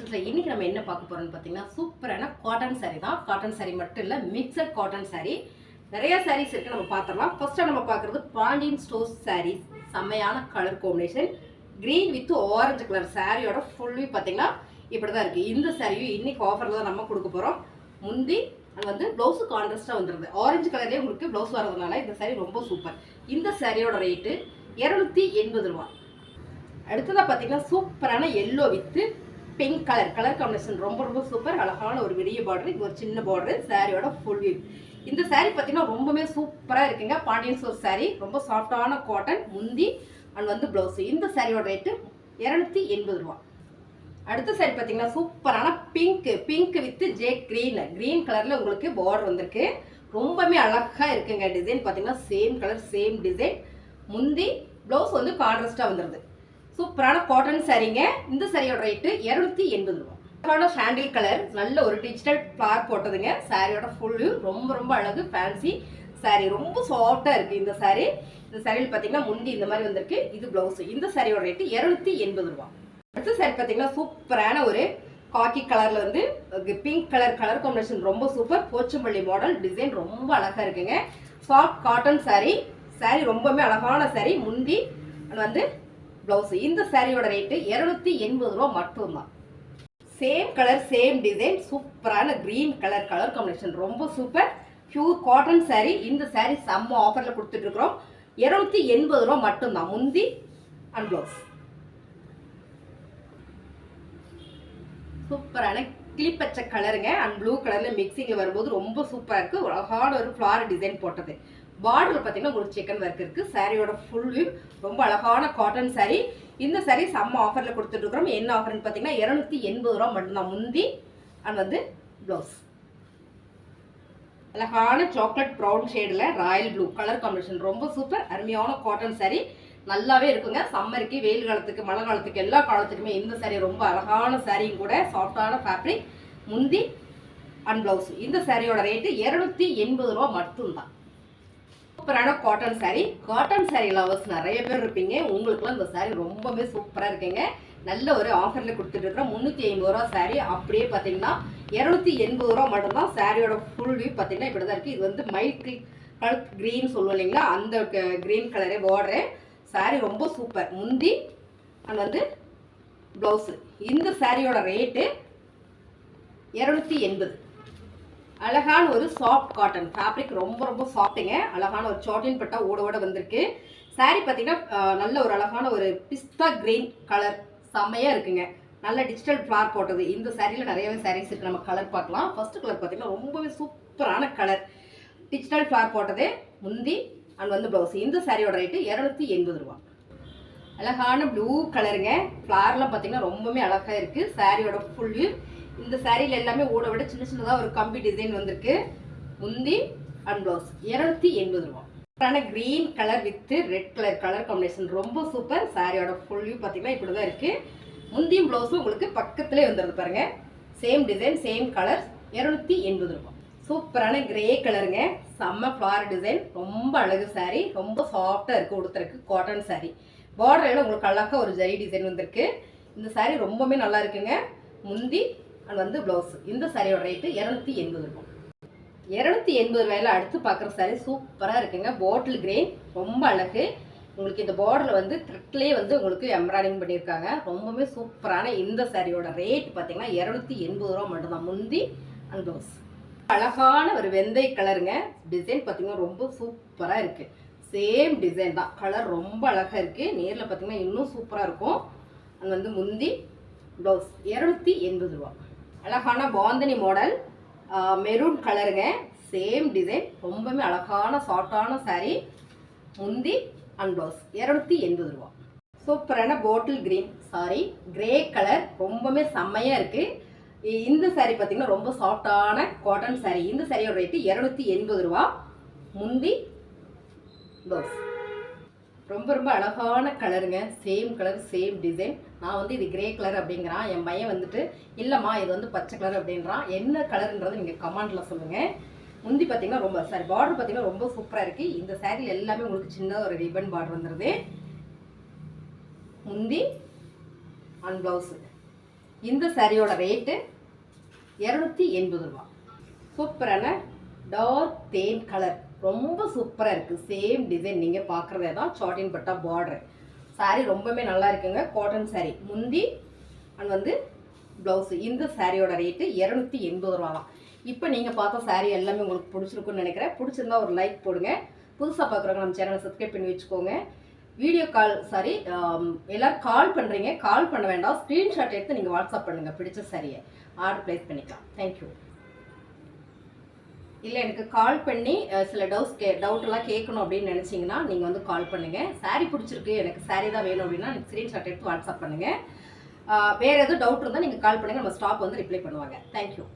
விசேஷத்தில் இன்றைக்கி நம்ம என்ன பார்க்க போகிறோம்னு பார்த்தீங்கன்னா சூப்பரான காட்டன் சாரீ தான். காட்டன் சாரீ மட்டும் இல்லை, மிக்சட் காட்டன் சாரீ. நிறைய சாரீஸ் இருக்குது, நம்ம பார்த்துடலாம். ஃபர்ஸ்ட்டாக நம்ம பார்க்குறது பாண்டியன் ஸ்டோர்ஸ் சாரீஸ். செம்மையான colour combination, green with orange colour. சாரியோட ஃபுல்லி பார்த்தீங்கன்னா இப்படி தான் இருக்குது. இந்த சாரியும் இன்றைக்கி ஆஃபரில் தான் நம்ம கொடுக்க போகிறோம். முந்தி வந்து ப்ளவுஸு கான்ட்ராஸ்ட்டாக வந்துடுது. ஆரஞ்சு கலர்லேயே உங்களுக்கு ப்ளவுஸ் வரதுனால இந்த சாரீ ரொம்ப சூப்பர். இந்த சாரியோட ரேட்டு 280 ரூபா. அடுத்ததாக பார்த்தீங்கன்னா சூப்பரான yellow with pink colour combination ரொம்ப ரொம்ப சூப்பர். அழகான ஒரு பெரிய பார்டர், இது ஒரு சின்ன பார்டர். சாரியோட ஃபுல் வியூ. இந்த சாரீ பார்த்தீங்கன்னா ரொம்பவே சூப்பராக இருக்குங்க. பாண்டியன் ஸ்டோர் சாரீ, ரொம்ப சாஃப்டான காட்டன், முந்தி அண்ட் வந்து ப்ளவுஸு. இந்த சாரியோட ரேட்டு 280 ரூபா. அடுத்த சாரி பார்த்தீங்கன்னா சூப்பரான பிங்க் வித் கிரீன் கலரில் உங்களுக்கு பார்டர் வந்திருக்கு. ரொம்பவே அழகாக இருக்குங்க. டிசைன் பார்த்தீங்கன்னா சேம் கலர் சேம் டிசைன். முந்தி ப்ளவுஸ் வந்து கான்ட்ராஸ்டாக வந்துடுது. சூப்பரான காட்டன் சாரீங்க. இந்த சாரியோட ரேட்டு 280 ரூபா. சாண்டில் கலர், நல்ல ஒரு டிஜிட்டல் ஃப்ளார் போட்டதுங்க. சாரியோட ஃபுல்லு ரொம்ப ரொம்ப அழகு, ஃபேன்சி சாரீ. ரொம்ப சாஃப்டாக இருக்குது இந்த சாரீ. இந்த சாரியில் பார்த்தீங்கன்னா முந்தி இந்த மாதிரி வந்திருக்கு, இது ப்ளவுஸு. இந்த சாரியோட ரேட்டு 280 ரூபா. அடுத்த சாரி பார்த்தீங்கன்னா சூப்பரான ஒரு காக்கி கலரில் வந்து பிங்க் கலர் காம்பினேஷன் ரொம்ப சூப்பர். போச்சம்பள்ளி மாடல் டிசைன் ரொம்ப அழகாக இருக்குங்க. Soft cotton sari. சாரீ ரொம்பவே அழகான சாரீ. முந்தி வந்து ப்ளவுஸு. இந்த சாரியோட ரேட்டு 280 ரூபா மட்டும்தான். சேம் கலர் சேம் டிசைன், சூப்பரான க்ரீன் கலர் காம்பினேஷன் ரொம்ப சூப்பர். Pure cotton sari. இந்த சாரீ செம்ம ஆஃபரில் கொடுத்துட்ருக்குறோம். 280 ரூபா மட்டும்தான். முந்தி அண்ட் ப்ளவுஸ். சூப்பரான கிளிப்பச்சை கலருங்க அண்ட் ப்ளூ கலரில் மிக்சிங்கில் வரும்போது ரொம்ப சூப்பராக இருக்குது. அழகான ஒரு ஃப்ளார் டிசைன் போட்டது. பார்டரில் பார்த்தீங்கன்னா உங்களுக்கு சிக்கன் ஒர்க் இருக்குது. சாரியோட ஃபுல் வியூ. ரொம்ப அழகான காட்டன் சாரீ. இந்த சாரீ செம்ம ஆஃபரில் கொடுத்துட்ருக்குறோம். என்ன ஆஃபர்னு பார்த்தீங்கன்னா 280 ரூபா மட்டும்தான். முந்தி அண்ட் வந்து ப்ளவுஸ். அழகான சாக்லேட் ப்ரௌன் ஷேடில் ராயல் ப்ளூ கலர் காம்பினேஷன் ரொம்ப சூப்பர். அருமையான காட்டன் சாரீ. நல்லாவே இருக்குங்க. சம்மருக்கு, வெயில் காலத்துக்கு, மழை காலத்துக்கு, எல்லா காலத்துக்குமே இந்த சாரீ ரொம்ப அழகான சாரியும் கூட. சாஃப்டான ஃபேப்ரிக். முந்தி அண்ட் ப்ளவுஸ். இந்த சாரியோட ரேட்டு 280 ரூபா மட்டும்தான். சூப்பரான cotton sari. Cotton sari lovers நிறைய பேர் இருப்பீங்க. உங்களுக்குலாம் இந்த சாரீ ரொம்பவே சூப்பராக இருக்குங்க. நல்ல ஒரு ஆஃபரில் கொடுத்துட்ருக்குறோம். 350 ரூபா சாரீ. அப்படியே பார்த்தீங்கன்னா 280 ரூபா மட்டும்தான். சாரியோட ஃபுல் வியூ பார்த்தீங்கன்னா இப்படி தான் இருக்குது. இது வந்து மைல்ட் கலர் க்ரீன் சொல்லுவோம் இல்லைங்களா, அந்த க்ரீன் கலரே பார்டரு. சாரீ ரொம்ப சூப்பர். முந்தி அண்ட் வந்து ப்ளவுஸு. இந்த சாரியோட ரேட்டு 280. அழகான ஒரு சாஃப்ட் காட்டன் ஃபேப்ரிக், ரொம்ப ரொம்ப சாஃப்ட்டுங்க. அழகான ஒரு சாட்டின் பட்டா ஓட வந்திருக்கு. சாரீ பார்த்தீங்கன்னா நல்ல ஒரு அழகான ஒரு பிஸ்தா கிரீன் கலர் செம்மையாக இருக்குங்க. நல்ல டிஜிட்டல் ஃப்ளார் போட்டது. இந்த சாரியில் நிறையவே சாரீஸ் இருக்குது, நம்ம கலர் பார்க்கலாம். ஃபர்ஸ்ட் கலர் பார்த்தீங்கன்னா ரொம்பவே சூப்பரான கலர், டிஜிட்டல் ஃப்ளார் போட்டது. முந்தி அண்ட் வந்து ப்ளவுஸ். இந்த சாரியோட ரேட்டு 280 ரூபா. அழகான ப்ளூ கலருங்க. ஃப்ளார்லாம் பார்த்தீங்கன்னா ரொம்பவே அழகாக இருக்குது. சாரியோட ஃபுல் வியூ. இந்த சாரியில் எல்லாமே ஓட விட சின்ன சின்னதாக ஒரு கம்பி டிசைன் வந்திருக்கு. முந்தி அண்ட் ப்ளவுஸ். 280 ரூபா. Green colour with red colour combination ரொம்ப சூப்பர். சாரியோட ஃபுல் வியூ பார்த்தீங்கன்னா இப்படி தான் இருக்குது. முந்தியும் ப்ளவுஸும் உங்களுக்கு பக்கத்துலேயே வந்துடுது பாருங்க. Same design same colour. 280 ரூபா. சூப்பரான கிரே கலருங்க. செம்ம ஃப்ளார் டிசைன், ரொம்ப அழகு சாரீ. ரொம்ப சாஃப்டாக இருக்குது உடுத்துறதுக்கு. காட்டன் சாரீ. பார்டரில் உங்களுக்கு அழகாக ஒரு ஜரி டிசைன் வந்திருக்கு. இந்த சாரீ ரொம்பவே நல்லா இருக்குங்க. முந்தி அண்ட் வந்து ப்ளவுஸ். இந்த சாரியோட ரேட்டு 280 ரூபா. 280 ரூபாயில் அடுத்து பார்க்குற சாரீ சூப்பராக இருக்குங்க. பாட்டில் கிரீன் ரொம்ப அழகு. உங்களுக்கு இந்த பார்டரில் வந்து த்ரெட்லேயே வந்து உங்களுக்கு எம்ப்ராய்டிங் பண்ணியிருக்காங்க. ரொம்பவே சூப்பரான இந்த சாரியோட ரேட் பார்த்தீங்கன்னா 280 ரூபா மட்டும்தான். முந்தி அண்ட் ப்ளவுஸ். அழகான ஒரு வெந்தய கலருங்க. டிசைன் பார்த்தீங்கன்னா ரொம்ப சூப்பராக இருக்குது. சேம் டிசைன் தான். கலர் ரொம்ப அழகாக இருக்குது. நேரில் பார்த்தீங்கன்னா இன்னும் சூப்பராக இருக்கும். அது வந்து முந்தி ப்ளவுஸ். 280 ரூபா. அழகான பாந்தனி மாடல் மெரூன் கலருங்க. Same design. ரொம்பவே அழகான சாஃப்டான சாரீ. முந்தி அண்ட் ப்ளவுஸ். 280 ரூபா. சூப்பரான bottle green sorry, grey colour ரொம்பவே செம்மையாக இருக்குது. இந்த சாரீ பார்த்தீங்கன்னா ரொம்ப சாஃப்டான காட்டன் சாரீ. இந்த சாரியோட ரேட்டு 280 ரூபா. முந்தி ப்ளவுஸ். ரொம்ப ரொம்ப அழகான கலருங்க. Same colour same design. நான் வந்து இது கிரே கலர் அப்படிங்கிறான். என் பையன் வந்துட்டு இல்லைம்மா இது வந்து பச்சை கலர் அப்படின்றான். என்ன கலருன்றது நீங்கள் கமெண்டில் சொல்லுங்கள். முந்தி பார்த்தீங்கன்னா ரொம்ப பார்டர் பார்த்தீங்கன்னா ரொம்ப சூப்பராக இருக்குது. இந்த சாரியில் எல்லாமே உங்களுக்கு சின்ன ஒரு ரிப்பன் பார்டர் வந்துடுது. முந்தி அண்ட் ப்ளவுஸு. இந்த சாரியோட ரேட்டு 280 ரூபா. சூப்பரான டார்க் தேன் கலர், ரொம்ப சூப்பராக இருக்குது. சேம் டிசைன் நீங்கள் பார்க்குறதே தான், சாட்டின் பட்டா பார்டர். சாரீ ரொம்பவே நல்லா இருக்குங்க. காட்டன் சாரீ, முந்தி அண்ட் வந்து ப்ளவுஸு. இந்த சாரியோட ரேட்டு 280 ரூபா தான். இப்போ நீங்கள் பார்த்த சாரீ எல்லாமே உங்களுக்கு பிடிச்சிருக்குன்னு நினைக்கிறேன். பிடிச்சிருந்தா ஒரு லைக் போடுங்க. புதுசாக பார்க்குறவங்க நம்ம சேனலை சப்ஸ்கிரைப் பண்ணி வச்சுக்கோங்க. வீடியோ கால் எல்லோரும் கால் பண்ணுறீங்க, கால் பண்ண வேண்டாம். ஸ்க்ரீன்ஷாட் எடுத்து நீங்கள் வாட்ஸ்அப் பண்ணுங்கள். பிடிச்ச சாரியை ஆர்டர் ப்ளேஸ் பண்ணிக்கலாம். தேங்க்யூ. இல்லை எனக்கு கால் பண்ணி சில டவுட்டெல்லாம் கேட்கணும் அப்படின்னு நினச்சிங்கன்னா நீங்கள் வந்து கால் பண்ணுங்கள். சாரீ பிடிச்சிருக்கு, எனக்கு சாரீ தான் வேணும் அப்படின்னா எனக்கு ஸ்க்ரீன்ஷாட் எடுத்து வாட்ஸ்அப் பண்ணுங்கள். வேறு எதுவும் டவுட் இருந்தால் நீங்கள் கால் பண்ணுங்கள். நம்ம ஸ்டாஃப் வந்து ரிப்ளை பண்ணுவாங்க. தேங்க்யூ.